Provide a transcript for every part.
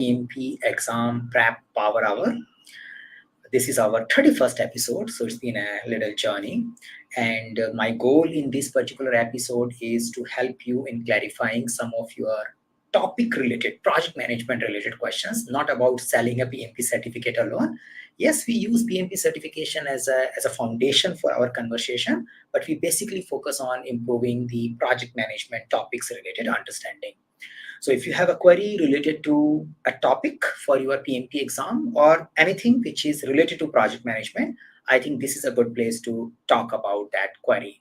PMP Exam Prep Power Hour. This is our 31st episode, so it's been a little journey. And my goal in this particular episode is to help you in clarifying some of your topic related, project management related questions, not about selling a PMP certificate alone. Yes, we use PMP certification as a foundation for our conversation, but we basically focus on improving the project management topics related understanding. So if you have a query related to a topic for your PMP exam or anything which is related to project management, I think this is a good place to talk about that query.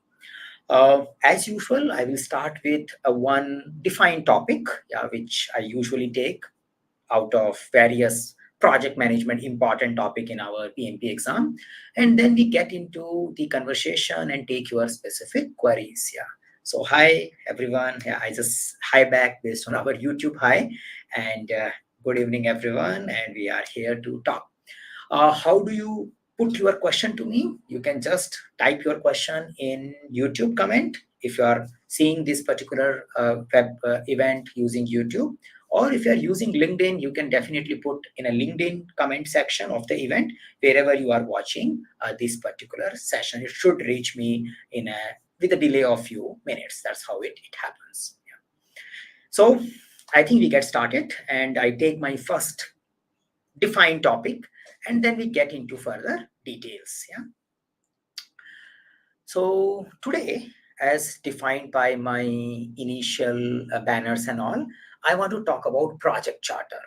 As usual, I will start with one defined topic, which I usually take out of various project management important topic in our PMP exam. And then we get into the conversation and take your specific queries. So hi everyone. I just hi back based on our YouTube hi, and good evening everyone. And we are here to talk. How do you put your question to me? You can just type your question in YouTube comment if you are seeing this particular web event using YouTube. Or if you are using LinkedIn, you can definitely put in a LinkedIn comment section of the event wherever you are watching this particular session. It should reach me with a delay of few minutes. That's how it happens. So I think we get started, and I take my first defined topic, and then we get into further details. So today, as defined by my initial banners and all, I want to talk about project charter.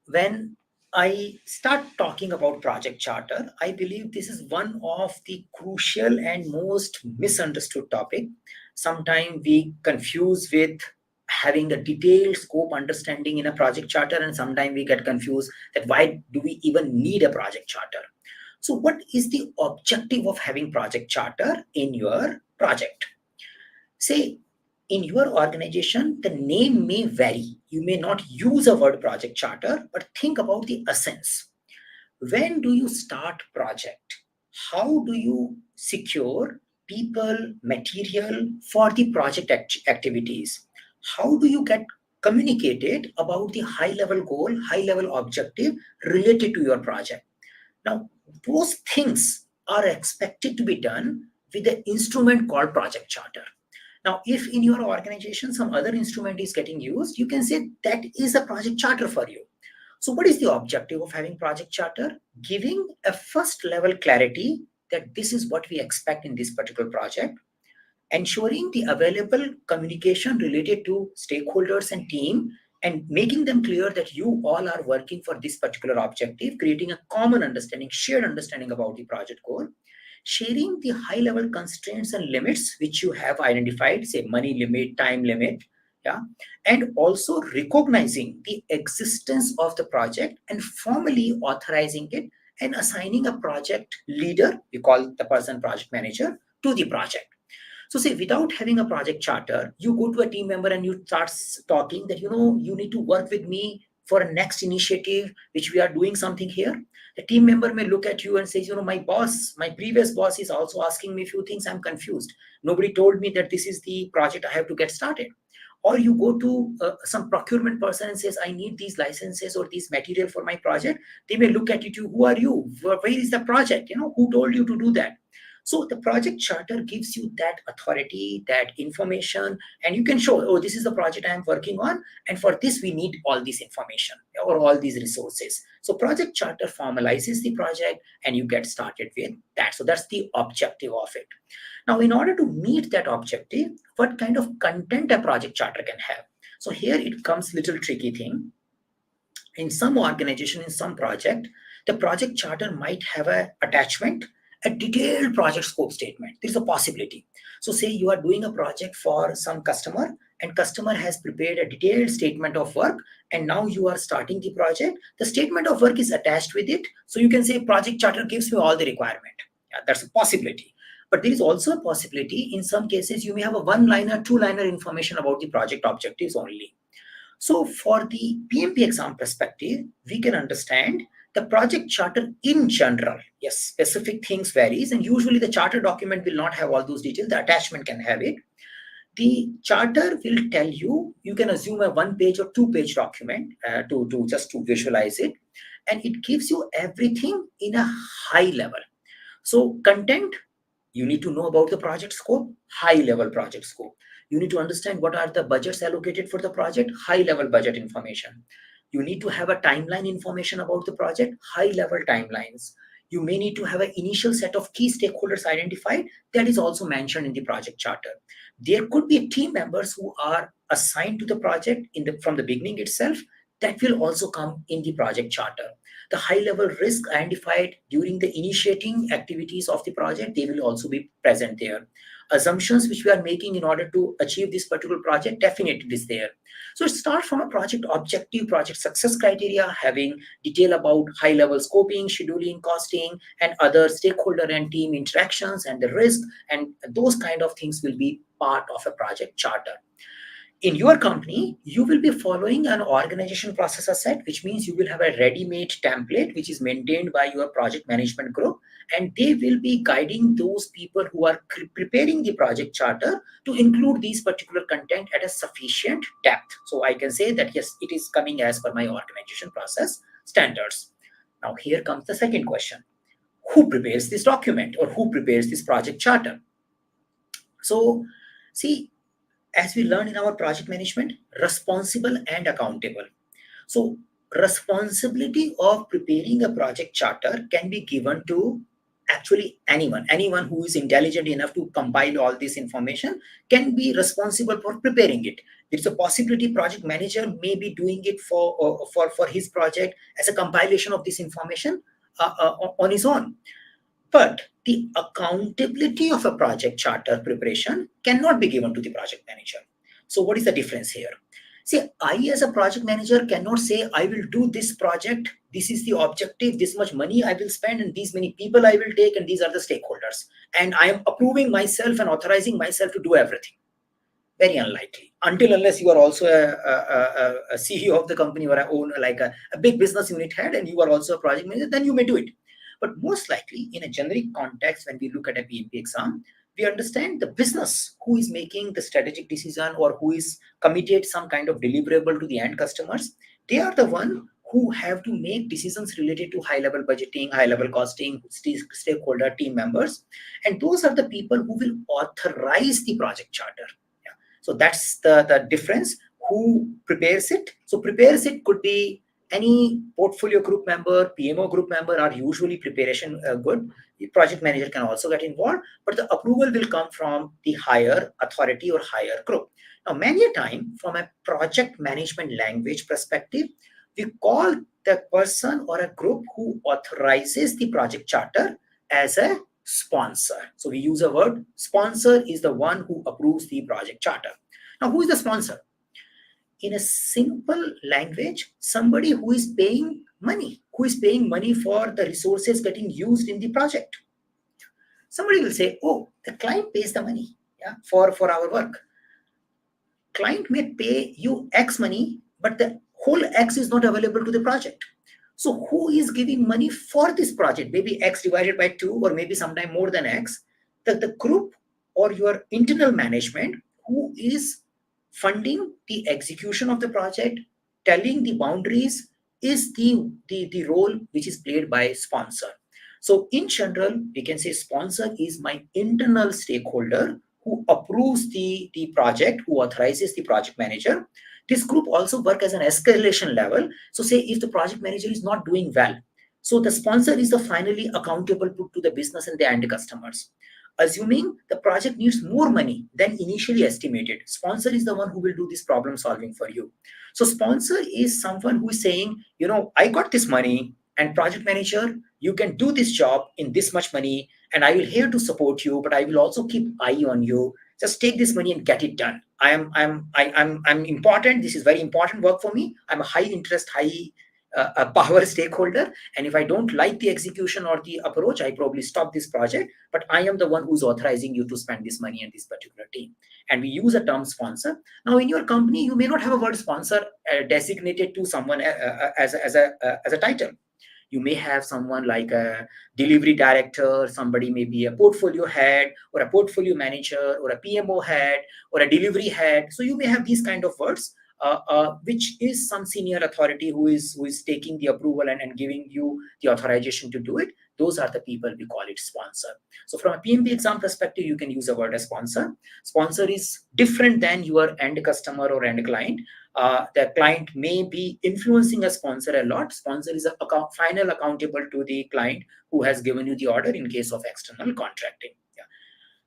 When I start talking about project charter, I believe this is one of the crucial and most misunderstood topic. Sometimes we confuse with having a detailed scope understanding in a project charter, and sometimes we get confused that why do we even need a project charter. So what is the objective of having project charter in your project? Say, in your organization, the name may vary. You may not use a word project charter, but think about the essence. When do you start project? How do you secure people, material for the project activities? How do you get communicated about the high level goal, high level objective related to your project? Now, those things are expected to be done with an instrument called project charter. Now, if in your organization some other instrument is getting used, you can say that is a project charter for you. So what is the objective of having project charter? Giving a first level clarity that this is what we expect in this particular project, ensuring the available communication related to stakeholders and team, and making them clear that you all are working for this particular objective, creating a common understanding, shared understanding about the project goal, sharing the high level constraints and limits which you have identified, say money limit, time limit, and also recognizing the existence of the project and formally authorizing it and assigning a project leader, we call the person project manager, to the project. So say without having a project charter, you go to a team member and you start talking that, you need to work with me for a next initiative, which we are doing something here. The team member may look at you and says, my boss, my previous boss is also asking me a few things. I'm confused. Nobody told me that this is the project I have to get started. Or you go to some procurement person and says, I need these licenses or these material for my project. They may look at you, who are you? Where is the project? Who told you to do that? So the project charter gives you that authority, that information, and you can show, oh, this is the project I am working on, and for this we need all this information or all these resources. So project charter formalizes the project and you get started with that. So that's the objective of it. Now, in order to meet that objective, what kind of content a project charter can have? So here it comes little tricky thing. In some organization, in some project, the project charter might have an attachment, a detailed project scope statement. There's a possibility. So say you are doing a project for some customer, and customer has prepared a detailed statement of work, and now you are starting the project. The statement of work is attached with it. So you can say project charter gives me all the requirement. That's a possibility. But there is also a possibility in some cases you may have a one-liner, two-liner information about the project objectives only. So for the PMP exam perspective, we can understand the project charter in general. Yes, specific things varies, and usually the charter document will not have all those details. The attachment can have it. The charter will tell you, you can assume a 1-page or 2-page document to visualize it, and it gives you everything in a high level. So content, you need to know about the project scope, high level project scope. You need to understand what are the budgets allocated for the project, high level budget information. You need to have a timeline information about the project, high level timelines. You may need to have an initial set of key stakeholders identified, that is also mentioned in the project charter. There could be team members who are assigned to the project from the beginning itself, that will also come in the project charter. The high level risk identified during the initiating activities of the project, they will also be present there. Assumptions which we are making in order to achieve this particular project, definitely is there. So it starts from a project objective, project success criteria, having detail about high level scoping, scheduling, costing, and other stakeholder and team interactions and the risk, and those kind of things will be part of a project charter. In your company, you will be following an organization process set, which means you will have a ready-made template which is maintained by your project management group, and they will be guiding those people who are preparing the project charter to include these particular content at a sufficient depth. So I can say that yes, it is coming as per my organization process standards. Now here comes the second question. Who prepares this document, or who prepares this project charter? So see, as we learn in our project management, responsible and accountable. So responsibility of preparing a project charter can be given to actually anyone who is intelligent enough to compile all this information can be responsible for preparing it. There's a possibility project manager may be doing it for his project as a compilation of this information on his own. But the accountability of a project charter preparation cannot be given to the project manager. So what is the difference here? See, I as a project manager cannot say, I will do this project, this is the objective, this much money I will spend, and these many people I will take, and these are the stakeholders. And I am approving myself and authorizing myself to do everything. Very unlikely. Until unless you are also a CEO of the company, or own like a big business unit head, and you are also a project manager, then you may do it. But most likely, in a generic context, when we look at a PMP exam, we understand the business who is making the strategic decision or who is committed some kind of deliverable to the end customers. They are the one who have to make decisions related to high-level budgeting, high-level costing, stakeholder team members. And those are the people who will authorize the project charter. Yeah. So that's the difference. Who prepares it? So prepares it could be any portfolio group member, PMO group member are usually preparation good. The project manager can also get involved, but the approval will come from the higher authority or higher group. Now, many a time from a project management language perspective, we call the person or a group who authorizes the project charter as a sponsor. So we use a word, sponsor is the one who approves the project charter. Now, who is the sponsor? In a simple language, somebody who is paying money for the resources getting used in the project. Somebody will say, oh, the client pays the money, yeah, for our work. Client may pay you X money, but the whole X is not available to the project. So who is giving money for this project? Maybe X divided by 2, or maybe sometime more than X. The group or your internal management who is funding the execution of the project, telling the boundaries, is the role which is played by sponsor. So in general, we can say sponsor is my internal stakeholder who approves the project, who authorizes the project manager. This group also work as an escalation level. So say if the project manager is not doing well, so the sponsor is the finally accountable to the business and the end customers. Assuming the project needs more money than initially estimated, sponsor is the one who will do this problem solving for you. So sponsor is someone who is saying, I got this money, and project manager, you can do this job in this much money, and I will here to support you, but I will also keep eye on you. Just take this money and get it done. I'm important. This is very important work for me. I'm a high interest, a power stakeholder, and if I don't like the execution or the approach, I probably stop this project, but I am the one who's authorizing you to spend this money in this particular team. And we use a term sponsor. Now in your company, you may not have a word sponsor designated to someone as a title. You may have someone like a delivery director, somebody may be a portfolio head or a portfolio manager or a PMO head or a delivery head. So you may have these kind of words, which is some senior authority who is taking the approval and giving you the authorization to do it. Those are the people we call it sponsor. So from a PMP exam perspective, you can use the word as sponsor. Sponsor is different than your end customer or end client. The client may be influencing a sponsor a lot. Sponsor is a final accountable to the client who has given you the order in case of external contracting. Yeah.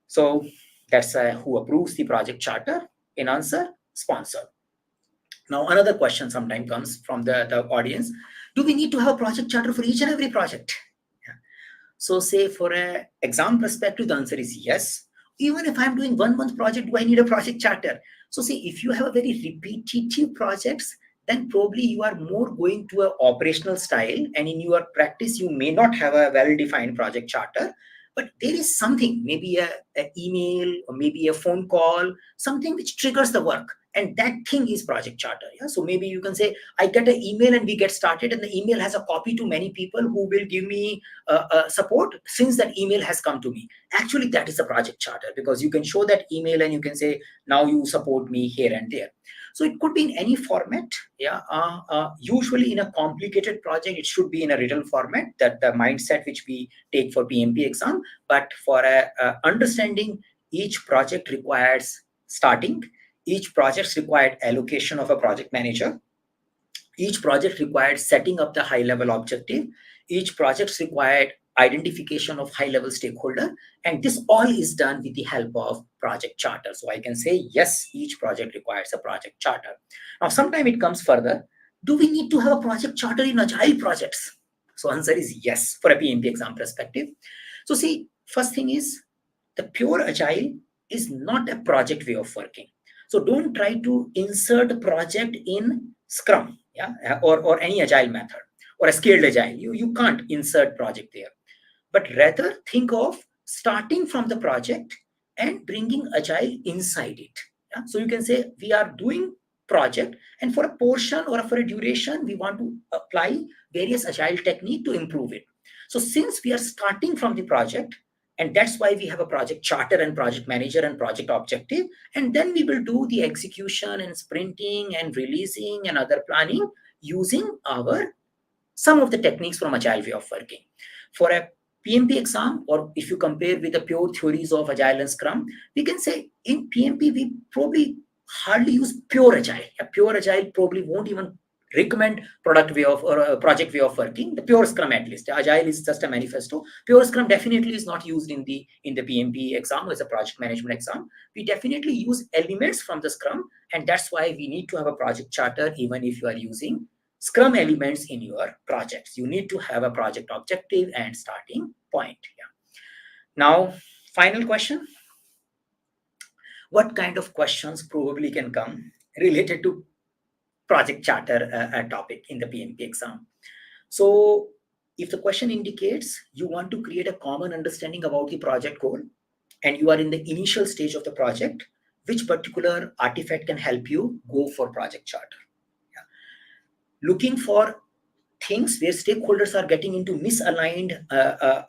So that's who approves the project charter. In answer, sponsor. Now, another question sometimes comes from the audience. Do we need to have a project charter for each and every project? Yeah. So say for an exam perspective, the answer is yes. Even if I'm doing 1 month project, do I need a project charter? So see, if you have a very repetitive projects, then probably you are more going to an operational style, and in your practice, you may not have a well-defined project charter, but there is something, maybe a email or maybe a phone call, something which triggers the work. And that thing is project charter. Yeah. So maybe you can say, I get an email and we get started, and the email has a copy to many people who will give me support since that email has come to me. Actually, that is a project charter, because you can show that email and you can say, now you support me here and there. So it could be in any format. Yeah. Usually in a complicated project, it should be in a written format, that the mindset which we take for PMP exam. But for understanding, each project requires starting. Each project required allocation of a project manager. Each project required setting up the high-level objective. Each project required identification of high-level stakeholder. And this all is done with the help of project charter. So I can say, yes, each project requires a project charter. Now, sometime it comes further. Do we need to have a project charter in agile projects? So answer is yes, for a PMP exam perspective. So see, first thing is, the pure agile is not a project way of working. So don't try to insert project in Scrum, yeah, or any agile method or a scaled agile. You can't insert project there, but rather think of starting from the project and bringing agile inside it. Yeah? So you can say, we are doing project, and for a portion or for a duration, we want to apply various agile technique to improve it. So since we are starting from the project, and that's why we have a project charter and project manager and project objective. And then we will do the execution and sprinting and releasing and other planning using some of the techniques from agile way of working. For a PMP exam, or if you compare with the pure theories of agile and Scrum, we can say in PMP, we probably hardly use pure agile. A pure agile probably won't even recommend product way of or a project way of working. The pure Scrum, at least agile is just a manifesto. Pure Scrum definitely is not used in the PMP exam as a project management exam. We definitely use elements from the Scrum, and that's why we need to have a project charter. Even if you are using Scrum elements in your projects, you need to have a project objective and starting point. Yeah. Now, final question. What kind of questions probably can come related to project charter topic in the PMP exam? So if the question indicates you want to create a common understanding about the project goal, and you are in the initial stage of the project, which particular artifact can help you go for project charter? Yeah. Looking for things where stakeholders are getting into misaligned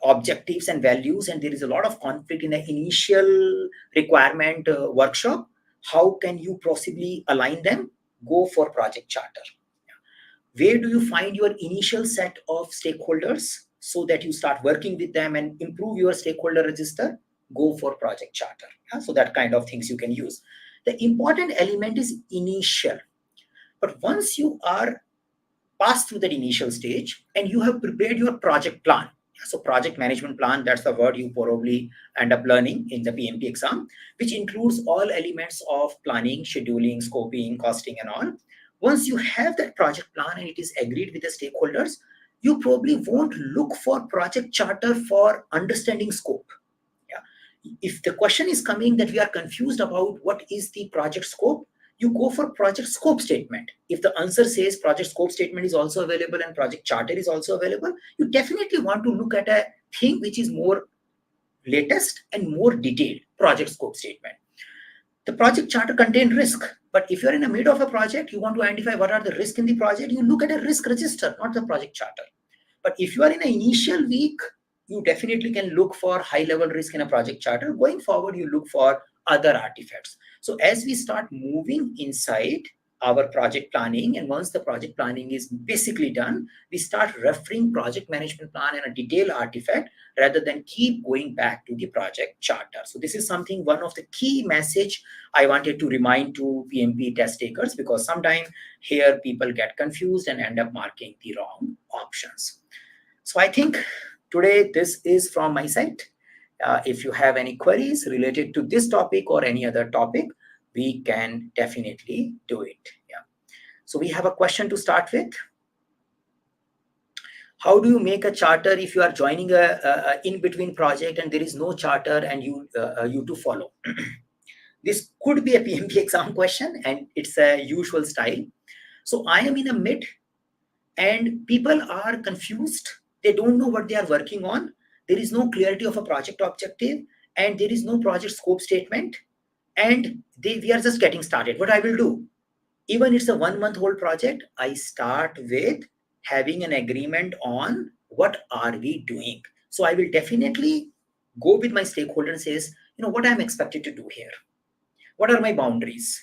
objectives and values, and there is a lot of conflict in the initial requirement workshop. How can you possibly align them? Go for project charter. Where do you find your initial set of stakeholders so that you start working with them and improve your stakeholder register? Go for project charter. Yeah? So that kind of things you can use. The important element is initial. But once you are passed through that initial stage and you have prepared your project plan, so project management plan, that's the word you probably end up learning in the PMP exam, which includes all elements of planning, scheduling, scoping, costing, and all. Once you have that project plan and it is agreed with the stakeholders, you probably won't look for project charter for understanding scope. Yeah. If the question is coming that we are confused about what is the project scope, you go for project scope statement. If the answer says project scope statement is also available and project charter is also available, you definitely want to look at a thing which is more latest and more detailed project scope statement. The project charter contains risk, but if you're in the middle of a project, you want to identify what are the risks in the project, you look at a risk register, not the project charter. But if you are in an initial week, you definitely can look for high level risk in a project charter. Going forward, you look for other artifacts. So as we start moving inside our project planning, and once the project planning is basically done, we start referring project management plan and a detailed artifact rather than keep going back to the project charter. So this is something, one of the key message I wanted to remind to PMP test takers, because sometimes here people get confused and end up marking the wrong options. So I think today this is from my side. If you have any queries related to this topic or any other topic, we can definitely do it. Yeah. So we have a question to start with. How do you make a charter if you are joining a in-between project and there is no charter and you to follow? This could be a PMP exam question, and it's a usual style. So I am in a mid and people are confused. They don't know what they are working on. There is no clarity of a project objective and there is no project scope statement. And we are just getting started. What I will do, even it's a 1 month old project, I start with having an agreement on what are we doing. So I will definitely go with my stakeholder and says, what I'm expected to do here. What are my boundaries?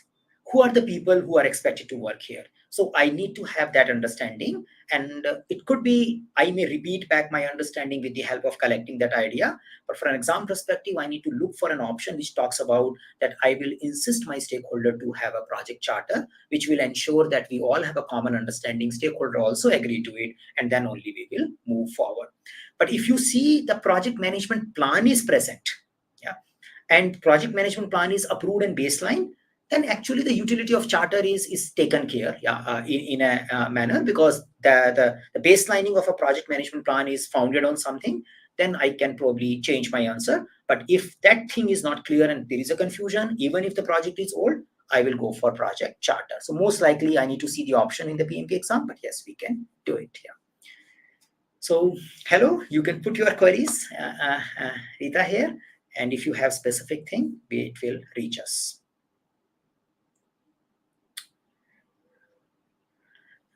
Who are the people who are expected to work here? So I need to have that understanding, and it could be I may repeat back my understanding with the help of collecting that idea. But for an exam perspective, I need to look for an option which talks about that I will insist my stakeholder to have a project charter, which will ensure that we all have a common understanding, stakeholder also agree to it, and then only we will move forward. But if you see the project management plan is present, yeah, and project management plan is approved and baseline, then actually the utility of charter is taken care, in a manner, because the baselining of a project management plan is founded on something. Then I can probably change my answer. But if that thing is not clear and there is a confusion, even if the project is old, I will go for project charter. So most likely I need to see the option in the PMP exam, but yes, we can do it. Yeah. So hello, you can put your queries, Rita here, and if you have specific thing, it will reach us.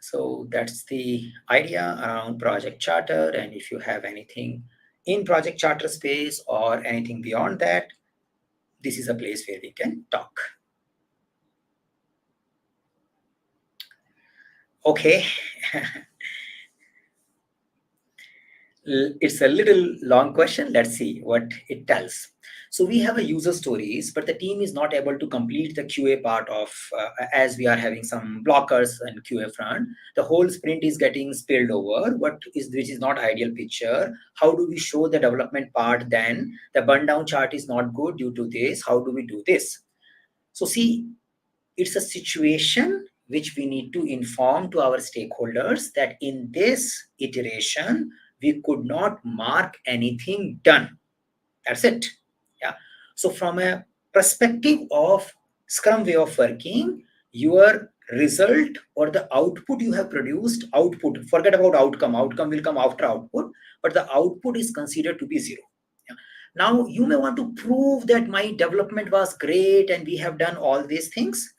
So that's the idea around project charter. And if you have anything in project charter space or anything beyond that, this is a place where we can talk. Okay. It's a little long question. Let's see what it tells. So we have a user stories, but the team is not able to complete the QA part of, as we are having some blockers and QA front. The whole sprint is getting spilled over, which is not ideal picture. How do we show the development part then? The burn down chart is not good due to this. How do we do this? So see, it's a situation which we need to inform to our stakeholders that in this iteration, we could not mark anything done. That's it. Yeah. So from a perspective of Scrum way of working, your result or the output you have produced, forget about outcome will come after output, but the output is considered to be zero. Yeah. Now you may want to prove that my development was great and we have done all these things.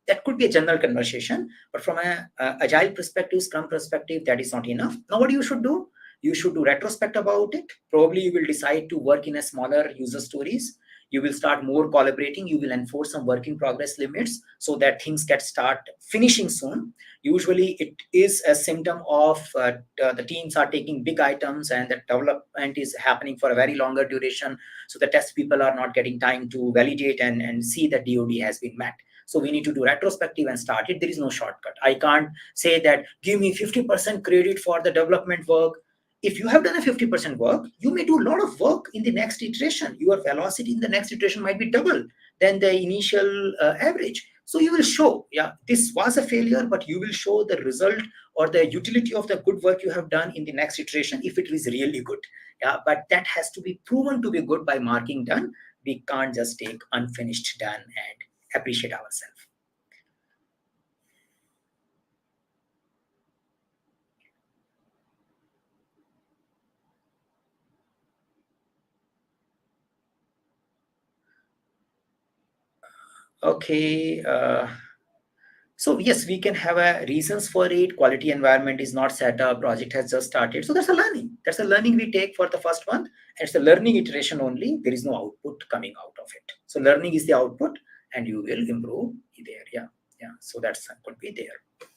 That could be a general conversation, but from a agile perspective, Scrum perspective, that is not enough. Now what you should do, you should do retrospect about it. Probably you will decide to work in a smaller user stories. You will start more collaborating. You will enforce some work in progress limits so that things start finishing soon. Usually it is a symptom of the teams are taking big items and the development is happening for a very longer duration. So the test people are not getting time to validate and see that DOD has been met. So we need to do retrospective and start it. There is no shortcut. I can't say that give me 50% credit for the development work. If you have done a 50% work, you may do a lot of work in the next iteration. Your velocity in the next iteration might be double than the initial average. So you will show, yeah, this was a failure, but you will show the result or the utility of the good work you have done in the next iteration if it is really good. Yeah, but that has to be proven to be good by marking done. We can't just take unfinished done and appreciate ourselves. Okay. So yes, we can have a reasons for it. Quality environment is not set up, project has just started. So that's a learning. That's a learning we take for the first month. And it's a learning iteration only. There is no output coming out of it. So learning is the output and you will improve there. Yeah. Yeah. So that's could be there.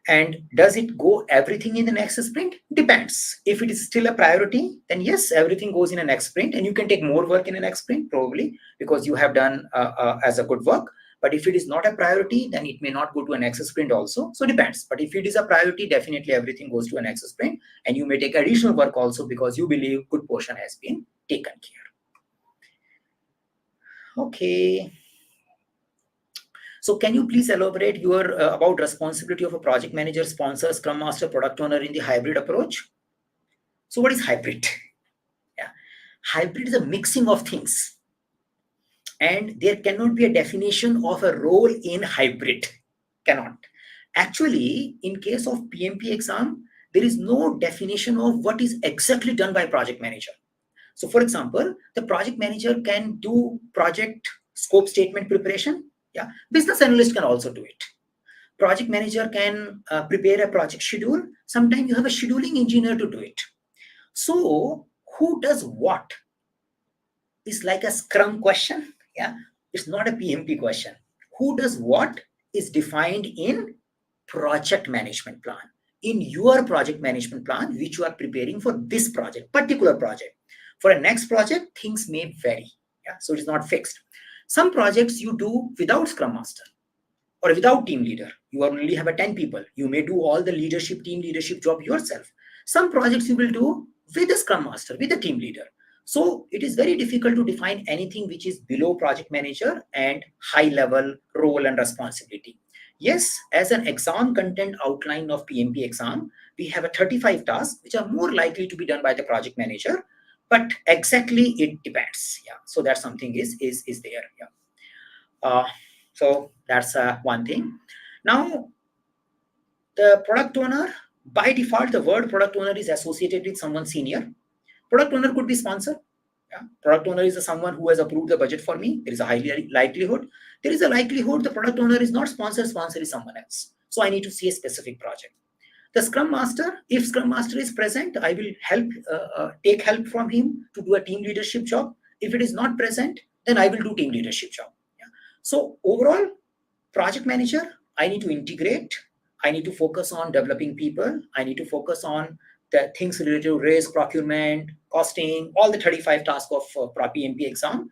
And does it go everything in the next sprint? Depends. If it is still a priority, then yes, everything goes in a next sprint, and you can take more work in a next sprint probably because you have done as a good work. But if it is not a priority, then it may not go to a next sprint also. So depends. But if it is a priority, definitely everything goes to a next sprint, and you may take additional work also because you believe good portion has been taken care. Okay. So can you please elaborate your about responsibility of a project manager, sponsor, scrum master, product owner in the hybrid approach? So what is hybrid? Yeah, hybrid is a mixing of things, and there cannot be a definition of a role in hybrid. Cannot. Actually, in case of PMP exam, there is no definition of what is exactly done by project manager. So for example, the project manager can do project scope statement preparation. Yeah, business analyst can also do it. Project manager can prepare a project schedule. Sometimes you have a scheduling engineer to do it. So who does what is like a Scrum question. Yeah, it's not a PMP question. Who does what is defined in project management plan. In your project management plan, which you are preparing for this project, particular project. For a next project, things may vary. Yeah, so it is not fixed. Some projects you do without Scrum Master or without team leader. You only have a 10 people. You may do all the leadership, team leadership job yourself. Some projects you will do with a Scrum Master, with a team leader. So it is very difficult to define anything which is below project manager and high level role and responsibility. Yes, as an exam content outline of PMP exam, we have a 35 tasks which are more likely to be done by the project manager, but exactly it depends. Yeah, so that something is there. Yeah. So that's one thing. Now, the product owner, by default, the word product owner is associated with someone senior. Product owner could be sponsor. Yeah. Product owner is someone who has approved the budget for me. There is a high likelihood. There is a likelihood the product owner is not sponsor, sponsor is someone else. So I need to see a specific project. The Scrum Master, if Scrum Master is present, I will take help from him to do a team leadership job. If it is not present, then I will do team leadership job. Yeah. So overall, project manager, I need to integrate. I need to focus on developing people. I need to focus on the things related to risk, procurement, costing, all the 35 tasks of PMP exam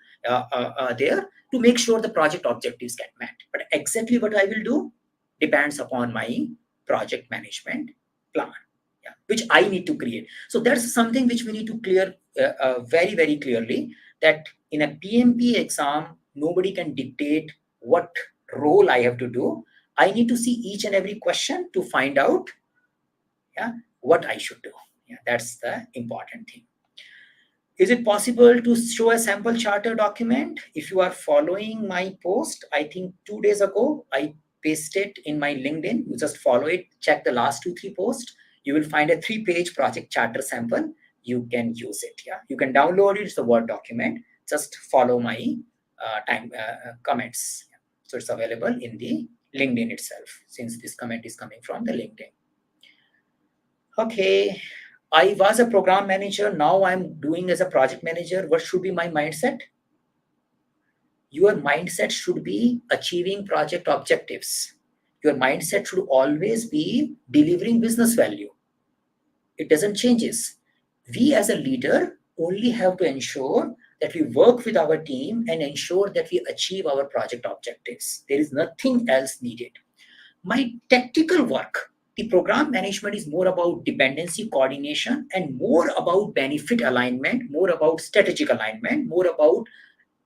there to make sure the project objectives get met. But exactly what I will do depends upon my project management plan, yeah, which I need to create. So that's something which we need to clear very, very clearly, that in a PMP exam, nobody can dictate what role I have to do. I need to see each and every question to find out, yeah, what I should do. Yeah, that's the important thing. Is it possible to show a sample charter document? If you are following my post, I think 2 days ago, I pasted in my LinkedIn. You just follow it, check the last 2-3 posts. You will find a 3-page project charter sample. You can use it. Yeah, you can download it. It's a Word document. Just follow my comments. So it's available in the LinkedIn itself, since this comment is coming from the LinkedIn. Okay, I was a program manager. Now I'm doing as a project manager. What should be my mindset? Your mindset should be achieving project objectives. Your mindset should always be delivering business value. It doesn't changes. We as a leader only have to ensure that we work with our team and ensure that we achieve our project objectives. There is nothing else needed. My tactical work, the program management, is more about dependency coordination and more about benefit alignment, more about strategic alignment, more about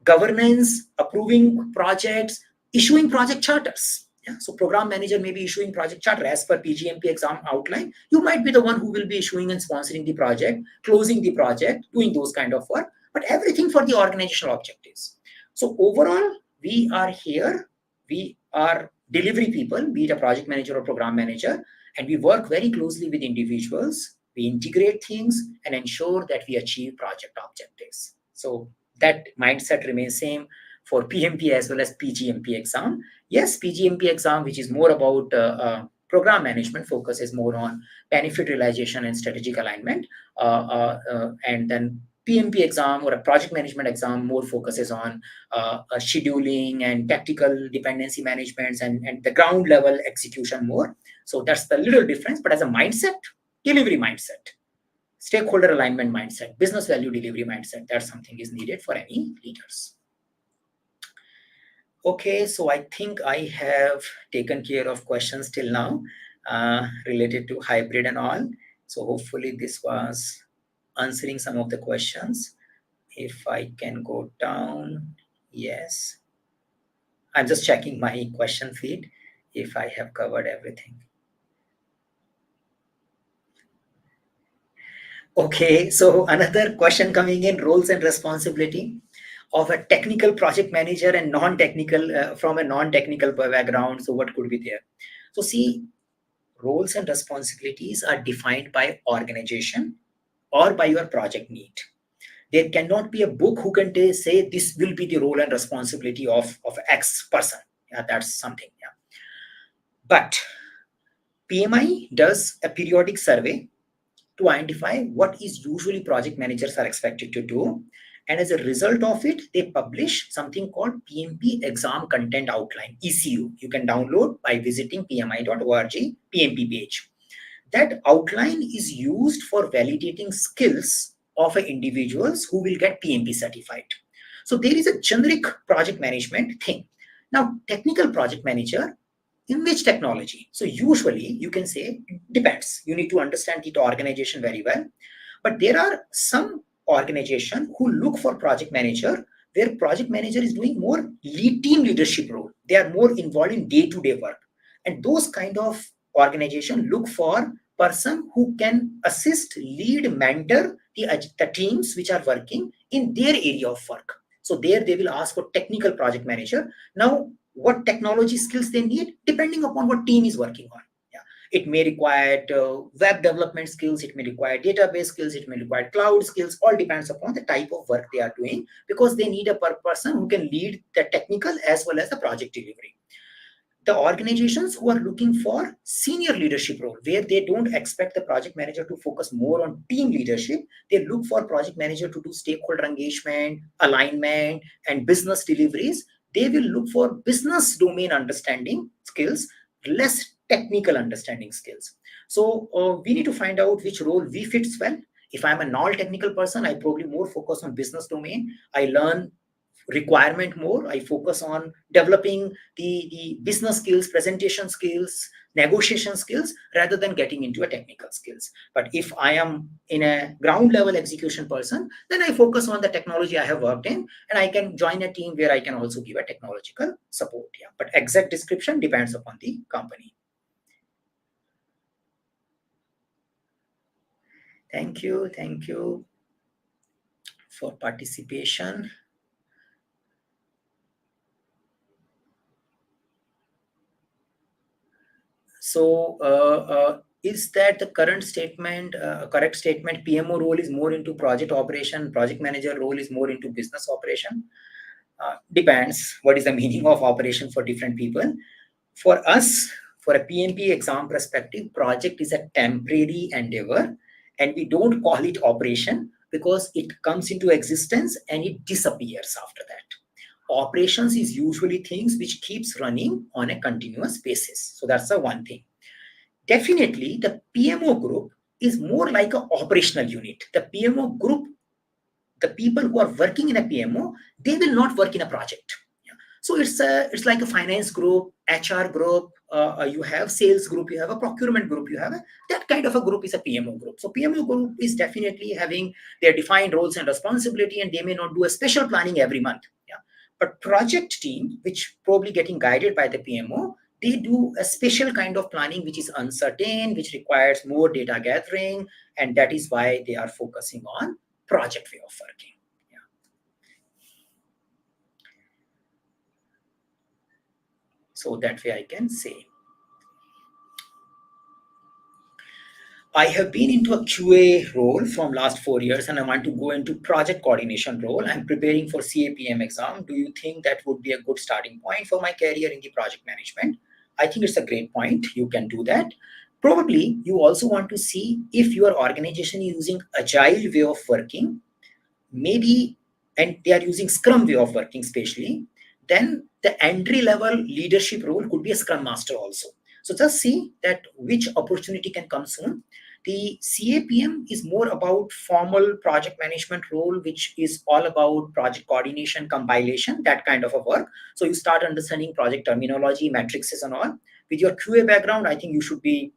governance, approving projects, issuing project charters. Yeah? So program manager may be issuing project charter as per PGMP exam outline. You might be the one who will be issuing and sponsoring the project, closing the project, doing those kind of work, but everything for the organizational objectives. So overall, we are here. We are delivery people, be it a project manager or program manager, and we work very closely with individuals. We integrate things and ensure that we achieve project objectives. So that mindset remains same for PMP as well as PGMP exam. Yes, PGMP exam, which is more about program management, focuses more on benefit realization and strategic alignment. And then PMP exam or a project management exam more focuses on scheduling and tactical dependency management and the ground level execution more. So that's the little difference. But as a mindset, delivery mindset, stakeholder alignment mindset, business value delivery mindset, that's something is needed for any leaders. Okay, so I think I have taken care of questions till now related to hybrid and all. So hopefully this was answering some of the questions. If I can go down, yes. I'm just checking my question feed if I have covered everything. Okay, so another question coming in, roles and responsibility of a technical project manager and non-technical, from a non-technical background. So what could be there? So see, roles and responsibilities are defined by organization or by your project need. There cannot be a book who can say this will be the role and responsibility of X person. Yeah, that's something. Yeah. But PMI does a periodic survey to identify what is usually project managers are expected to do. And as a result of it, they publish something called PMP Exam Content Outline, ECU. You can download by visiting pmi.org PMP page. That outline is used for validating skills of individuals who will get PMP certified. So there is a generic project management thing. Now, technical project manager, in which technology? So usually you can say depends. You need to understand the organization very well. But there are some organization who look for project manager where project manager is doing more lead team leadership role. They are more involved in day-to-day work. And those kind of organization look for person who can assist, lead, mentor the teams which are working in their area of work. So there they will ask for technical project manager. Now, what technology skills they need depending upon what team is working on. Yeah, it may require web development skills, it may require database skills, it may require cloud skills. All depends upon the type of work they are doing, because they need a person who can lead the technical as well as the project delivery. The organizations who are looking for senior leadership role, where they don't expect the project manager to focus more on team leadership, they look for project manager to do stakeholder engagement, alignment, and business deliveries. They will look for business domain understanding skills, less technical understanding skills. So we need to find out which role we fits well. If I'm a non-technical person, I probably more focus on business domain. I learn requirement more. I focus on developing the business skills, presentation skills, negotiation skills, rather than getting into a technical skills. But if I am in a ground level execution person, then I focus on the technology I have worked in, and I can join a team where I can also give a technological support. Yeah, but exact description depends upon the company. Thank you for participation. So is that the current statement, correct statement? PMO role is more into project operation, project manager role is more into business operation. Depends what is the meaning of operation for different people. For us, for a PMP exam perspective, project is a temporary endeavor, and we don't call it operation because it comes into existence and it disappears after that. Operations is usually things which keeps running on a continuous basis. So that's the one thing. Definitely, the PMO group is more like an operational unit. The PMO group, the people who are working in a PMO, they will not work in a project. Yeah. So it's like a finance group, HR group. You have sales group, you have a procurement group, you have that kind of a group is a PMO group. So PMO group is definitely having their defined roles and responsibility, and they may not do a special planning every month. Yeah. But project team, which probably getting guided by the PMO, they do a special kind of planning which is uncertain, which requires more data gathering, and that is why they are focusing on project way of working. Yeah. So that way I can say. I have been into a QA role from last 4 years and I want to go into project coordination role. I'm preparing for CAPM exam. Do you think that would be a good starting point for my career in the project management? I think it's a great point. You can do that. Probably you also want to see if your organization is using agile way of working, maybe, and they are using Scrum way of working especially, then the entry level leadership role could be a Scrum Master also. So just see that which opportunity can come soon. The CAPM is more about formal project management role, which is all about project coordination, compilation, that kind of a work. So you start understanding project terminology, matrices and all. With your QA background, I think you should be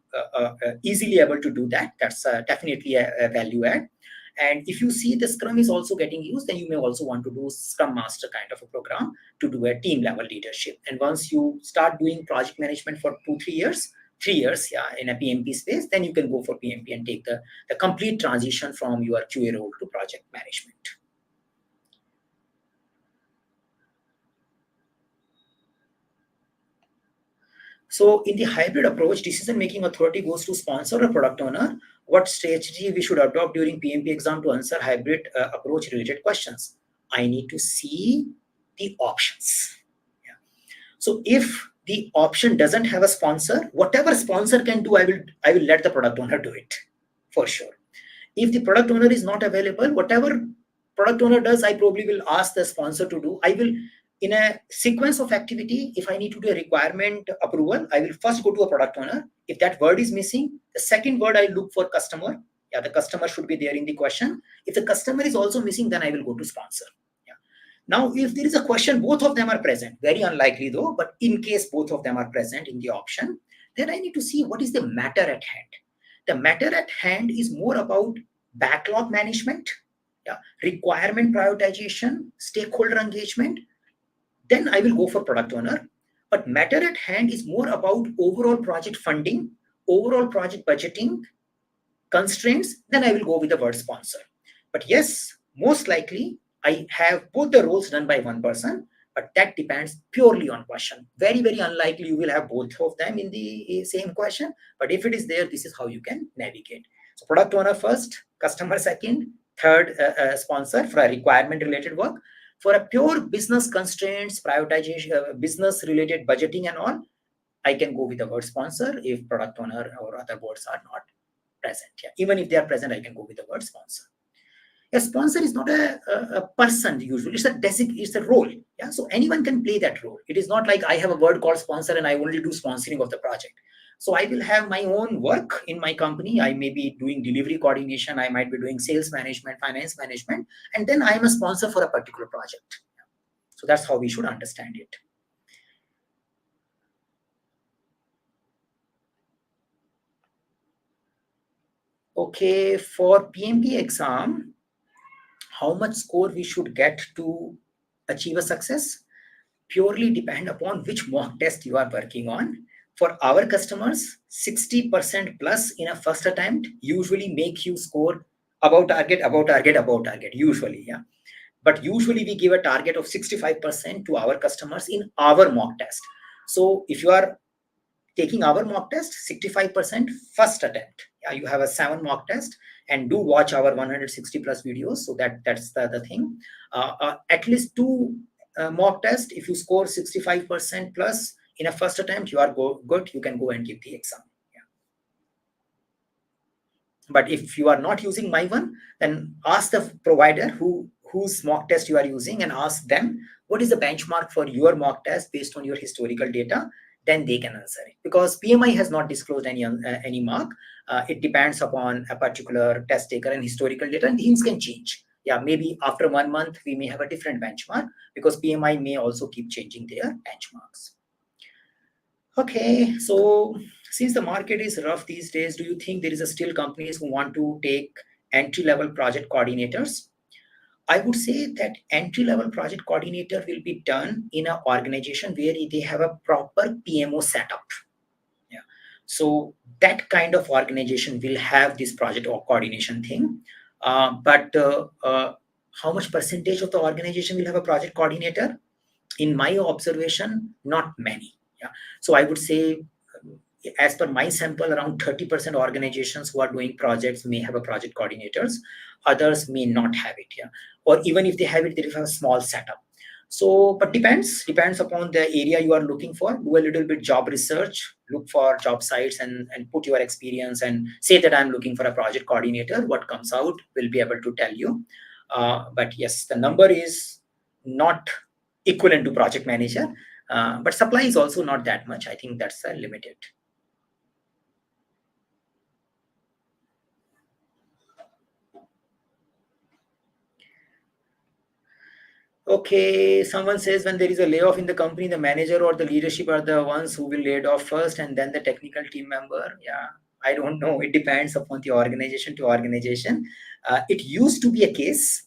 easily able to do that. That's definitely a value add. And if you see the Scrum is also getting used, then you may also want to do Scrum Master kind of a program to do a team level leadership. And once you start doing project management for 2-3 years, 3 years, yeah, in a PMP space, then you can go for PMP and take the complete transition from your QA role to project management. So in the hybrid approach, decision-making authority goes to sponsor or product owner. What strategy we should adopt during PMP exam to answer hybrid approach related questions? I need to see the options. Yeah. So if the option doesn't have a sponsor, whatever sponsor can do, I will let the product owner do it for sure. If the product owner is not available, whatever product owner does, I probably will ask the sponsor to do. I will, in a sequence of activity, if I need to do a requirement approval, I will first go to a product owner. If that word is missing, the second word I look for customer. Yeah, the customer should be there in the question. If the customer is also missing, then I will go to sponsor. Yeah. Now, if there is a question, both of them are present, very unlikely though, but in case both of them are present in the option, then I need to see what is the matter at hand. The matter at hand is more about backlog management, yeah, requirement prioritization, stakeholder engagement. Then I will go for product owner. But matter at hand is more about overall project funding, overall project budgeting, constraints. Then I will go with the word sponsor. But yes, most likely I have both the roles done by one person, but that depends purely on question. Very, very unlikely you will have both of them in the same question. But if it is there, this is how you can navigate. So product owner first, customer second, third sponsor for a requirement related work. For a pure business constraints, prioritization, business related budgeting and all, I can go with the word sponsor if product owner or other words are not present. Yeah. Even if they are present, I can go with the word sponsor. A sponsor is not a person usually, it's a role. Yeah. So anyone can play that role. It is not like I have a word called sponsor and I only do sponsoring of the project. So I will have my own work in my company. I may be doing delivery coordination. I might be doing sales management, finance management, and then I am a sponsor for a particular project. So that's how we should understand it. Okay, for PMP exam, how much score we should get to achieve a success purely depend upon which mock test you are working on. For our customers, 60% plus in a first attempt usually make you score above target, usually, yeah. But usually we give a target of 65% to our customers in our mock test. So if you are taking our mock test, 65% first attempt. Yeah, you have a 7 mock test, and do watch our 160 plus videos. So that's the thing. At least 2 mock test. If you score 65% plus in a first attempt, you are good. You can go and give the exam. Yeah. But if you are not using my one, then ask the provider whose mock test you are using and ask them what is the benchmark for your mock test based on your historical data. Then they can answer it, because PMI has not disclosed any mark. It depends upon a particular test taker and historical data, and things can change. Yeah, maybe after 1 month we may have a different benchmark, because PMI may also keep changing their benchmarks. Okay, so since the market is rough these days, do you think there is still companies who want to take entry-level project coordinators? I would say that entry-level project coordinator will be done in an organization where they have a proper PMO setup. Yeah. So that kind of organization will have this project or coordination thing. But how much percentage of the organization will have a project coordinator? In my observation, not many. Yeah. So I would say as per my sample, around 30% organizations who are doing projects may have a project coordinators, others may not have it. Yeah, or even if they have it, they have a small setup. So, but depends upon the area you are looking for. Do a little bit job research, look for job sites, and put your experience and say that I'm looking for a project coordinator. What comes out will be able to tell you. But yes, the number is not equivalent to project manager, but supply is also not that much. I think that's limited. Okay, someone says when there is a layoff in the company, the manager or the leadership are the ones who will laid off first and then the technical team member. Yeah, I don't know. It depends upon the organization to organization. It used to be a case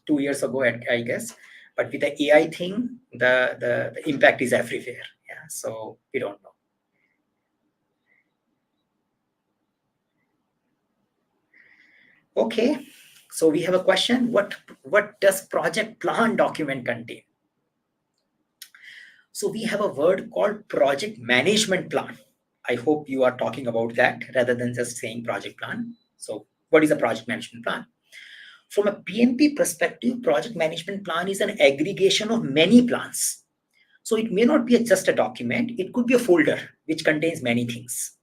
2 years ago, I guess. But with the AI thing, the impact is everywhere. Yeah, so we don't know. Okay, so we have a question. What does project plan document contain? So we have a word called project management plan. I hope you are talking about that rather than just saying project plan. So what is a project management plan? From a PMP perspective, project management plan is an aggregation of many plans. So it may not be just a document, it could be a folder which contains many things.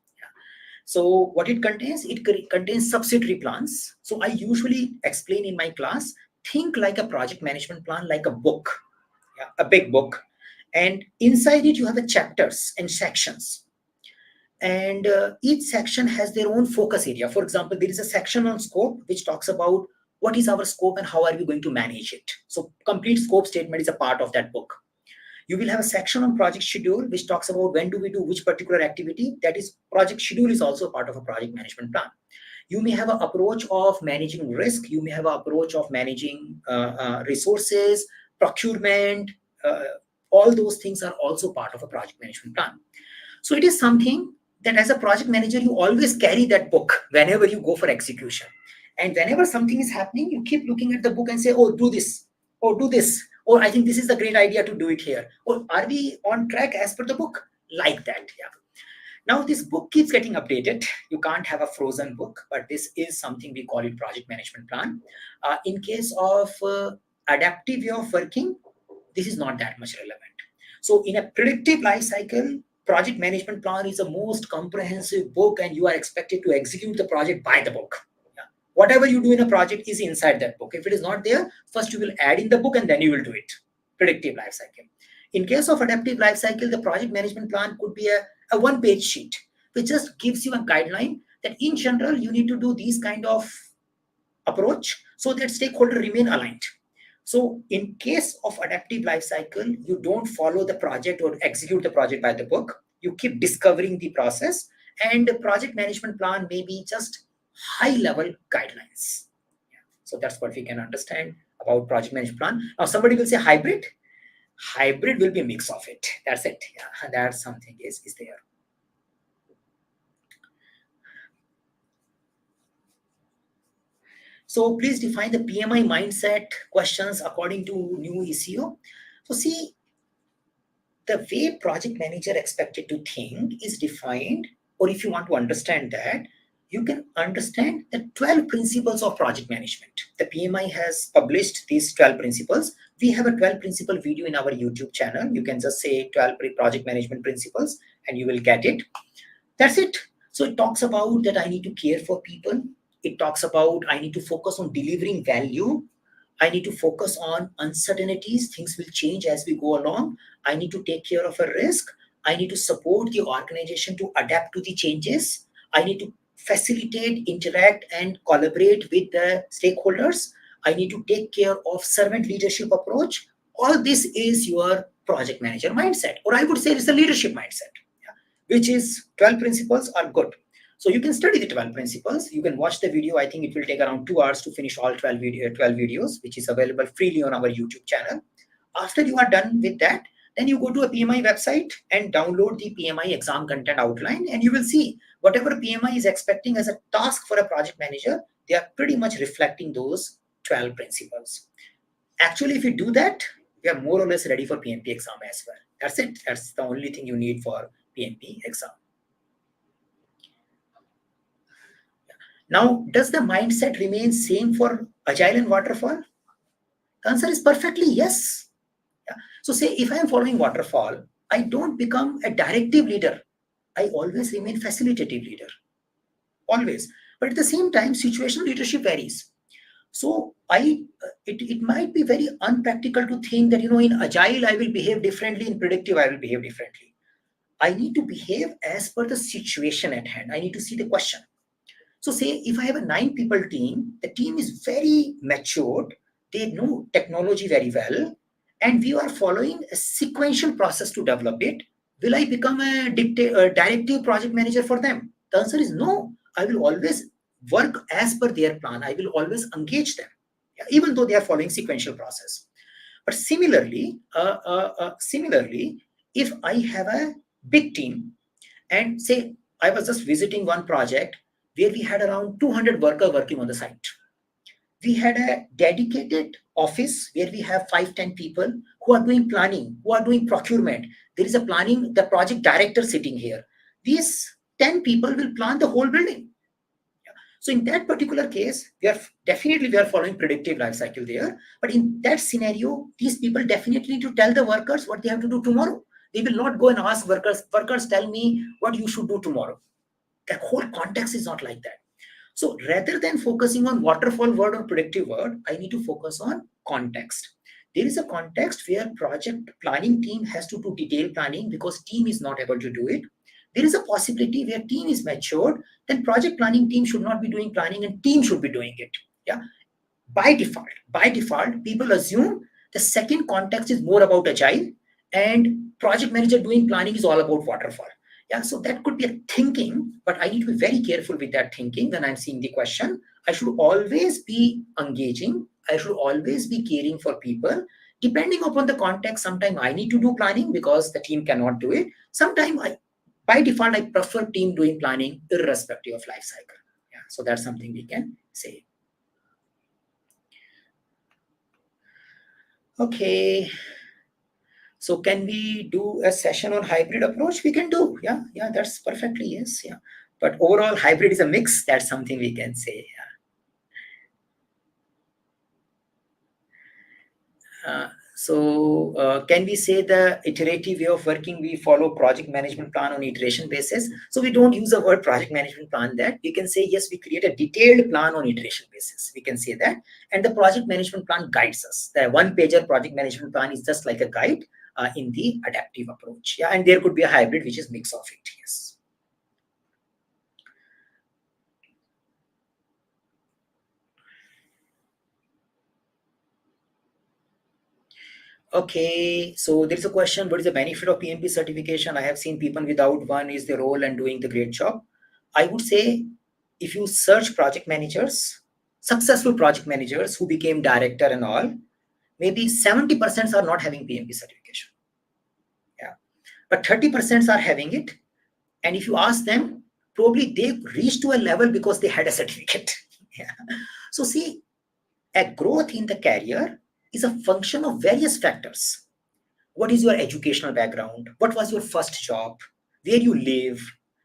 So what it contains? It contains subsidiary plans. So I usually explain in my class, think like a project management plan, like a book, a big book. And inside it, you have a chapters and sections. And each section has their own focus area. For example, there is a section on scope, which talks about what is our scope and how are we going to manage it. So complete scope statement is a part of that book. You will have a section on project schedule, which talks about when do we do which particular activity. That is, project schedule is also part of a project management plan. You may have an approach of managing risk. You may have an approach of managing resources, procurement. All those things are also part of a project management plan. So it is something that as a project manager, you always carry that book whenever you go for execution. And whenever something is happening, you keep looking at the book and say, oh, do this, or do this, or I think this is a great idea to do it here. Or are we on track as per the book? Like that, yeah. Now this book keeps getting updated. You can't have a frozen book, but this is something we call it project management plan. In case of adaptive way of working, this is not that much relevant. So in a predictive life cycle, project management plan is the most comprehensive book and you are expected to execute the project by the book. Yeah. Whatever you do in a project is inside that book. If it is not there, first you will add in the book and then you will do it. Predictive life cycle. In case of adaptive life cycle, the project management plan could be a one-page sheet, which just gives you a guideline that in general, you need to do these kind of approach so that stakeholder remain aligned. So in case of adaptive life cycle, you don't follow the project or execute the project by the book. You keep discovering the process, and the project management plan may be just high level guidelines. So that's what we can understand about project management plan. Now somebody will say hybrid. Hybrid will be a mix of it. That's it. Yeah, that's something is there. So please define the PMI mindset questions according to new ECO. So see, the way project manager expected to think is defined, or if you want to understand that, you can understand the 12 principles of project management. The PMI has published these 12 principles. We have a 12 principle video in our YouTube channel. You can just say 12 project management principles and you will get it. That's it. So it talks about that I need to care for people. It talks about I need to focus on delivering value. I need to focus on uncertainties. Things will change as we go along. I need to take care of a risk. I need to support the organization to adapt to the changes. I need to facilitate, interact, and collaborate with the stakeholders. I need to take care of servant leadership approach. All this is your project manager mindset, or I would say it's a leadership mindset, which is 12 principles are good. So you can study the 12 principles. You can watch the video. I think it will take around 2 hours to finish all 12 videos, which is available freely on our YouTube channel. After you are done with that, then you go to a PMI website and download the PMI exam content outline, and you will see whatever PMI is expecting as a task for a project manager, they are pretty much reflecting those 12 principles. Actually, if you do that, we are more or less ready for PMP exam as well. That's it. That's the only thing you need for PMP exam. Now, does the mindset remain same for Agile and Waterfall? The answer is perfectly yes. Yeah. So say if I am following Waterfall, I don't become a directive leader. I always remain facilitative leader. Always. But at the same time, situational leadership varies. So it might be very unpractical to think that, in Agile, I will behave differently, in Predictive, I will behave differently. I need to behave as per the situation at hand. I need to see the question. So say if I have a 9 people team, the team is very matured, they know technology very well, and we are following a sequential process to develop it. Will I become a directive project manager for them? The answer is no. I will always work as per their plan. I will always engage them, even though they are following sequential process. But similarly, if I have a big team and say I was just visiting one project where we had around 200 workers working on the site. We had a dedicated office where we have 5-10 people who are doing planning, who are doing procurement. There is a planning, the project director sitting here. These 10 people will plan the whole building. So in that particular case, we are following predictive life cycle there. But in that scenario, these people definitely need to tell the workers what they have to do tomorrow. They will not go and ask workers tell me what you should do tomorrow. The whole context is not like that. So rather than focusing on waterfall word or predictive word, I need to focus on context. There is a context where project planning team has to do detailed planning because team is not able to do it. There is a possibility where team is matured, then project planning team should not be doing planning and team should be doing it. Yeah. By default, people assume the second context is more about agile and project manager doing planning is all about waterfall. Yeah, so that could be a thinking, but I need to be very careful with that thinking when I'm seeing the question. I should always be engaging. I should always be caring for people. Depending upon the context, sometimes I need to do planning because the team cannot do it. Sometimes by default, I prefer team doing planning irrespective of life cycle. Yeah, so that's something we can say. Okay. So can we do a session on hybrid approach? We can do. Yeah, that's perfectly yes. Yeah. But overall, hybrid is a mix. That's something we can say. Yeah. Can we say the iterative way of working, we follow project management plan on iteration basis? So we don't use the word project management plan that. We can say, yes, we create a detailed plan on iteration basis. We can say that. And the project management plan guides us. The one-pager project management plan is just like a guide in the adaptive approach. Yeah, and there could be a hybrid, which is mix of it. Yes. Okay, so there is a question, what is the benefit of PMP certification? I have seen people without one is the role and doing the great job. I would say if you search project managers, successful project managers who became director and all, maybe 70% are not having PMP certification. Yeah, but 30% are having it. And if you ask them, probably they reached to a level because they had a certificate. Yeah. So see, a growth in the career is a function of various factors. What is your educational background? What was your first job? Where you live?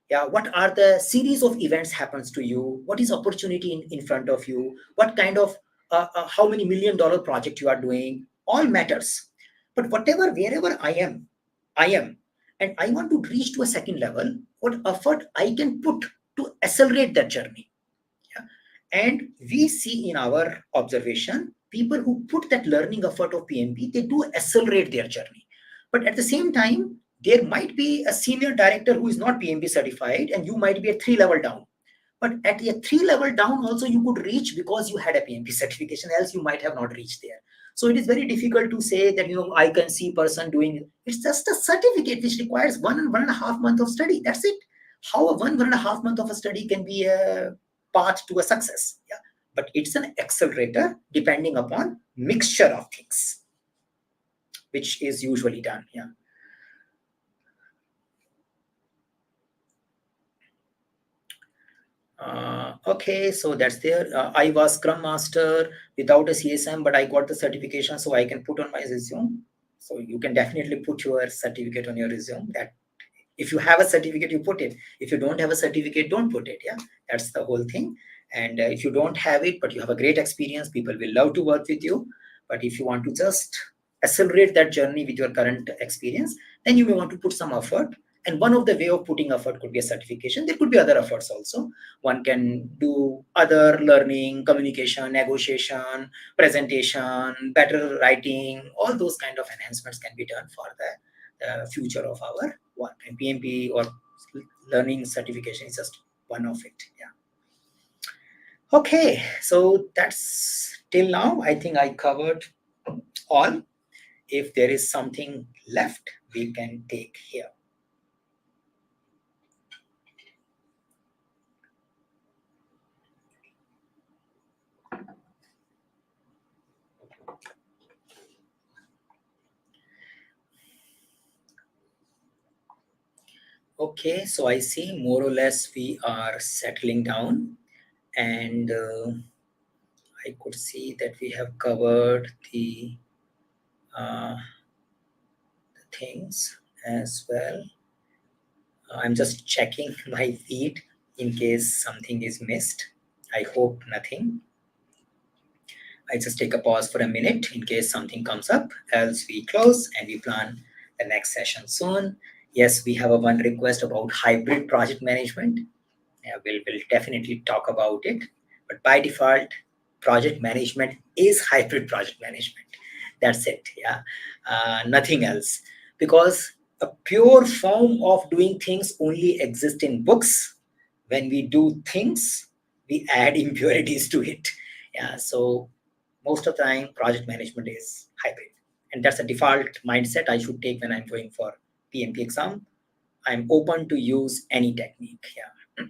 Yeah, what are the series of events happens to you? What is opportunity in front of you? What kind of how many $1 million project you are doing? All matters. But wherever I am, and I want to reach to a second level, what effort I can put to accelerate that journey. Yeah. And we see in our observation, people who put that learning effort of PMP, they do accelerate their journey. But at the same time, there might be a senior director who is not PMP certified, and you might be a 3 level down. But at a 3 level down, also you could reach because you had a PMP certification, else you might have not reached there. So it is very difficult to say that, I can see person doing, it's just a certificate which requires 1.5 months of study. That's it. How a 1.5 month of a study can be a path to a success. Yeah. But it's an accelerator depending upon mixture of things, which is usually done. Yeah. Okay, so that's there. I was Scrum Master without a CSM, but I got the certification, so I can put on my resume. So you can definitely put your certificate on your resume. That If you have a certificate, you put it. If you don't have a certificate, don't put it. Yeah, that's the whole thing. And if you don't have it, but you have a great experience, people will love to work with you. But if you want to just accelerate that journey with your current experience, then you may want to put some effort. And one of the way of putting effort could be a certification. There could be other efforts also. One can do other learning, communication, negotiation, presentation, better writing. All those kind of enhancements can be done for the future of our work. And PMP or learning certification is just one of it. Yeah. Okay, so that's till now. I think I covered all. If there is something left, we can take here. Okay, so I see more or less we are settling down, and I could see that we have covered the things as well. I'm just checking my feed in case something is missed. I hope nothing. I just take a pause for a minute in case something comes up, else we close and we plan the next session soon. Yes, we have a one request about hybrid project management. Yeah, we'll definitely talk about it. But by default, project management is hybrid project management. That's it. Yeah, nothing else. Because a pure form of doing things only exists in books. When we do things, we add impurities to it. Yeah, so most of the time, project management is hybrid, and that's a default mindset I should take when I'm going for PMP exam. I'm open to use any technique. Yeah.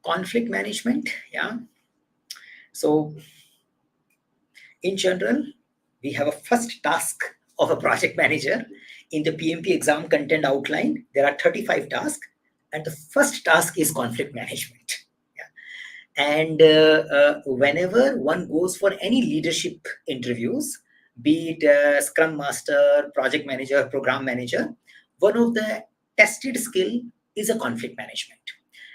Conflict management. Yeah. So in general, we have a first task of a project manager in the PMP exam content outline. There are 35 tasks, and the first task is conflict management. Yeah. And whenever one goes for any leadership interviews, be it Scrum Master, Project Manager, Program Manager, one of the tested skill is a conflict management.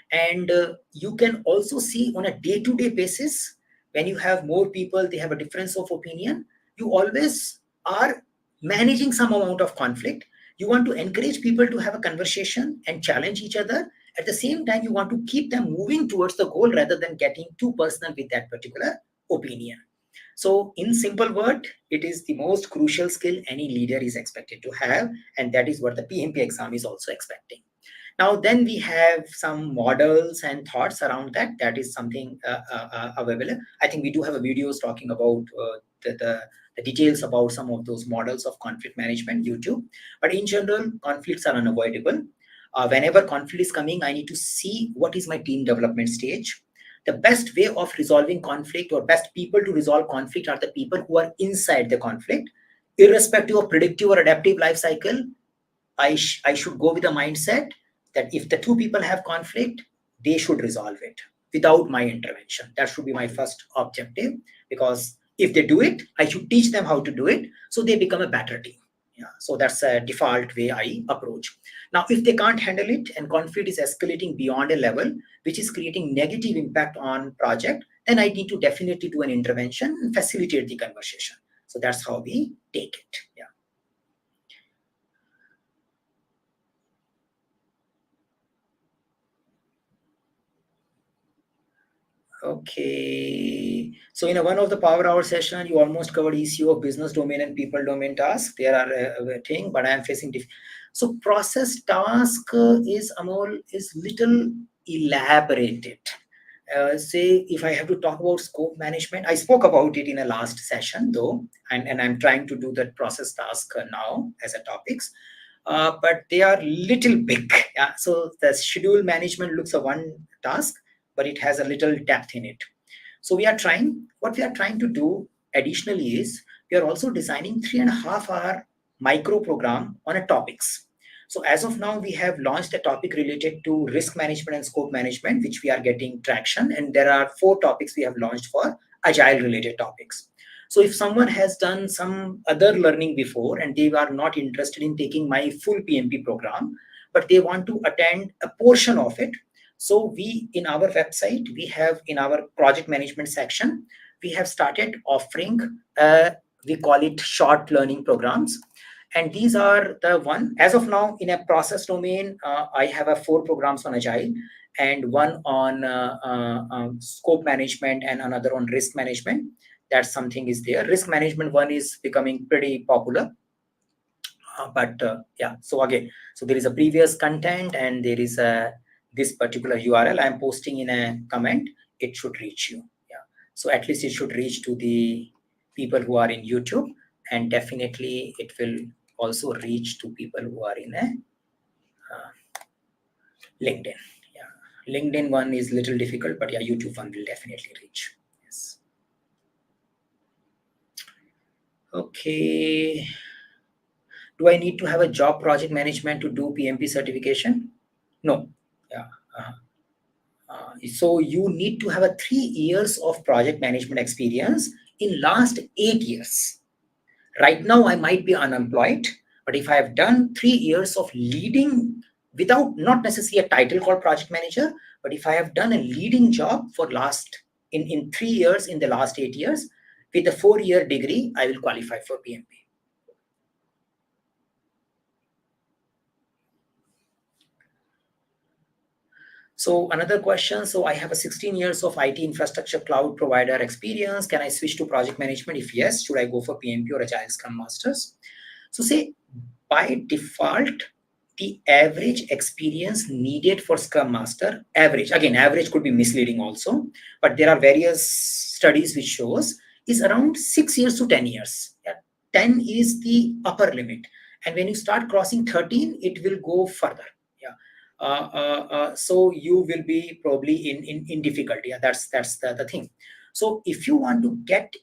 And you can also see on a day-to-day basis, when you have more people, they have a difference of opinion, you always are managing some amount of conflict. You want to encourage people to have a conversation and challenge each other. At the same time, you want to keep them moving towards the goal rather than getting too personal with that particular opinion. So in simple word, it is the most crucial skill any leader is expected to have, and that is what the PMP exam is also expecting. Now, then we have some models and thoughts around that. That is something available. I think we do have a videos talking about the details about some of those models of conflict management, YouTube. But in general, conflicts are unavoidable. Whenever conflict is coming, I need to see what is my team development stage. The best way of resolving conflict or best people to resolve conflict are the people who are inside the conflict. Irrespective of predictive or adaptive life cycle, I should go with a mindset that if the two people have conflict, they should resolve it without my intervention. That should be my first objective, because if they do it, I should teach them how to do it so they become a better team. Yeah, so that's a default way I approach. Now, if they can't handle it and conflict is escalating beyond a level which is creating negative impact on project, then I need to definitely do an intervention and facilitate the conversation. So that's how we take it. Yeah. Okay. So in one of the power hour session, you almost covered issue of business domain and people domain task. There are a thing, but I am facing so process task is Amol is little elaborated. Say if I have to talk about scope management, I spoke about it in a last session though, and I'm trying to do that process task now as a topics. But they are little big. Yeah? So the schedule management looks a one task, but it has a little depth in it. So what we are trying to do additionally is we are also designing 3.5 hour micro program on a topics. So as of now, we have launched a topic related to risk management and scope management, which we are getting traction. And there are 4 topics we have launched for agile related topics. So if someone has done some other learning before and they are not interested in taking my full PMP program, but they want to attend a portion of it, so we, in our website, we have in our project management section, we have started offering, we call it short learning programs. And these are the one, as of now, in a process domain, I have 4 programs on Agile and one on scope management and another on risk management. That something is there. Risk management one is becoming pretty popular. Yeah, so again, so there is a previous content and there is a this particular URL I'm posting in a comment. It should reach you. Yeah, so at least it should reach to the people who are in YouTube, and definitely it will also reach to people who are in a LinkedIn. Yeah, LinkedIn one is little difficult, but yeah, YouTube one will definitely reach. Yes. Okay. Do I need to have a job project management to do PMP certification? No. Yeah. So you need to have a 3 years of project management experience in last 8 years. Right now, I might be unemployed, but if I have done 3 years of leading without not necessarily a title called project manager, but if I have done a leading job for last in 3 years in the last 8 years with a 4-year degree, I will qualify for PMP. So another question, so I have a 16 years of IT infrastructure cloud provider experience. Can I switch to project management? If yes, should I go for PMP or Agile Scrum Masters? So say by default, the average experience needed for Scrum Master, average, again, average could be misleading also, but there are various studies which shows is around 6 years to 10 years. Yeah. 10 is the upper limit. And when you start crossing 13, it will go further. Yeah. So you will be probably in difficulty. Yeah, that's the thing. So if you want to get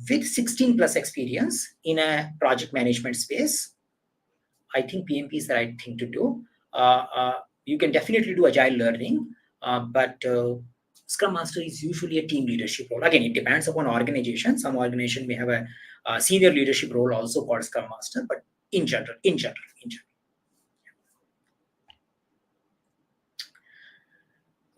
with 16 plus experience in a project management space, I think PMP is the right thing to do. You can definitely do agile learning, but Scrum Master is usually a team leadership role. Again, it depends upon organization. Some organization may have a senior leadership role also called Scrum Master, but in general.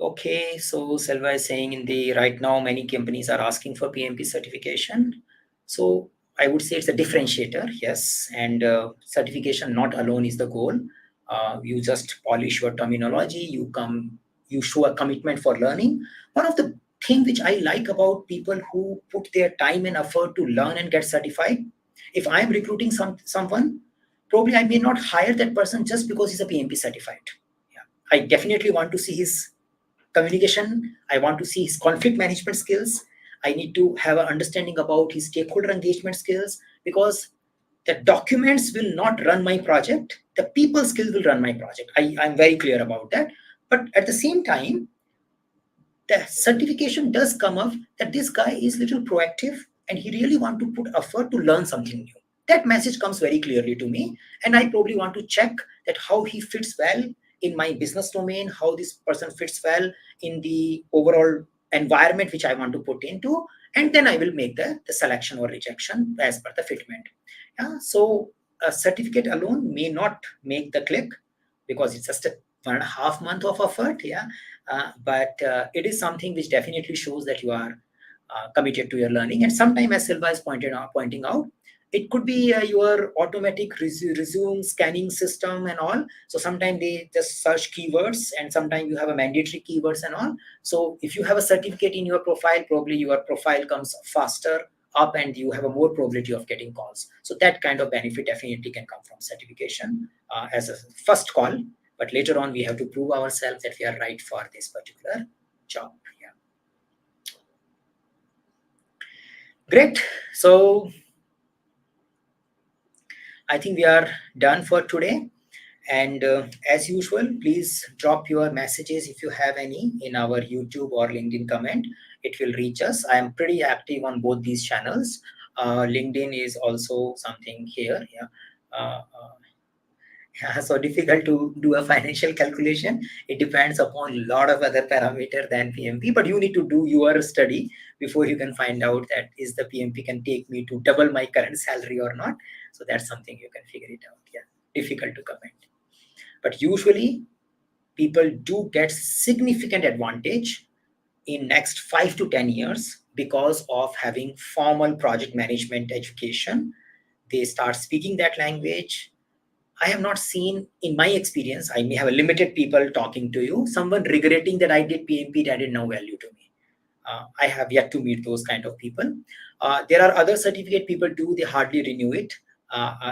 Okay, so Selva is saying in the right now many companies are asking for PMP certification. So I would say it's a differentiator, yes, and certification not alone is the goal. You just polish your terminology, you show a commitment for learning. One of the thing which I like about people who put their time and effort to learn and get certified, if I am recruiting someone, probably I may not hire that person just because he's a PMP certified. Yeah. I definitely want to see his communication. I want to see his conflict management skills. I need to have an understanding about his stakeholder engagement skills, because the documents will not run my project. The people skills will run my project. I'm very clear about that. But at the same time, the certification does come up that this guy is little proactive and he really want to put effort to learn something new. That message comes very clearly to me, and I probably want to check that how he fits well in my business domain, how this person fits well in the overall environment which I want to put into, and then I will make the selection or rejection as per the fitment. Yeah, so a certificate alone may not make the click because it's just a 1.5 month of effort. Yeah, but it is something which definitely shows that you are committed to your learning. And sometimes, as Silva is pointing out, it could be your automatic resume scanning system and all. So sometimes they just search keywords, and sometimes you have a mandatory keywords and all. So if you have a certificate in your profile, probably your profile comes faster up and you have a more probability of getting calls. So that kind of benefit definitely can come from certification as a first call. But later on, we have to prove ourselves that we are right for this particular job. Yeah. Great. So I think we are done for today. And as usual, please drop your messages if you have any in our YouTube or LinkedIn comment. It will reach us. I am pretty active on both these channels. LinkedIn is also something here. Yeah. So difficult to do a financial calculation. It depends upon a lot of other parameter than PMP, but you need to do your study before you can find out that is the PMP can take me to double my current salary or not. So that's something you can figure it out. Yeah, difficult to comment. But usually people do get significant advantage in next 5 to 10 years because of having formal project management education. They start speaking that language. I have not seen, in my experience, I may have a limited people talking to you, someone regretting that I did PMP, it added no value to me. I have yet to meet those kind of people. There are other certificate people do, they hardly renew it.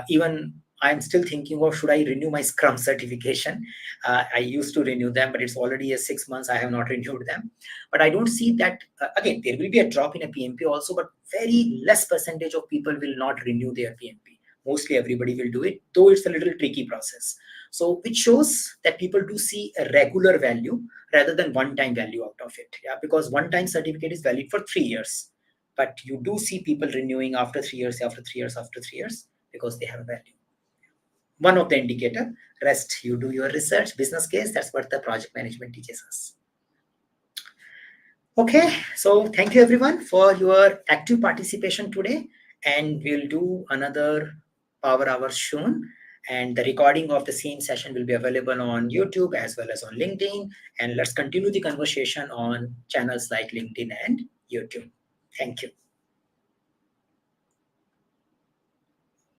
Even I'm still thinking of should I renew my Scrum certification. I used to renew them, but it's already a 6 months. I have not renewed them. But I don't see that, again, there will be a drop in a PMP also, but very less percentage of people will not renew their PMP. Mostly everybody will do it, though it's a little tricky process. So which shows that people do see a regular value rather than one-time value out of it. Yeah, because one-time certificate is valid for 3 years, but you do see people renewing after 3 years, after 3 years, after 3 years because they have a value. One of the indicator. Rest, you do your research, business case. That's what the project management teaches us. Okay, so thank you everyone for your active participation today, and we'll do another power hour soon. And the recording of the same session will be available on YouTube as well as on LinkedIn. And let's continue the conversation on channels like LinkedIn and YouTube. Thank you.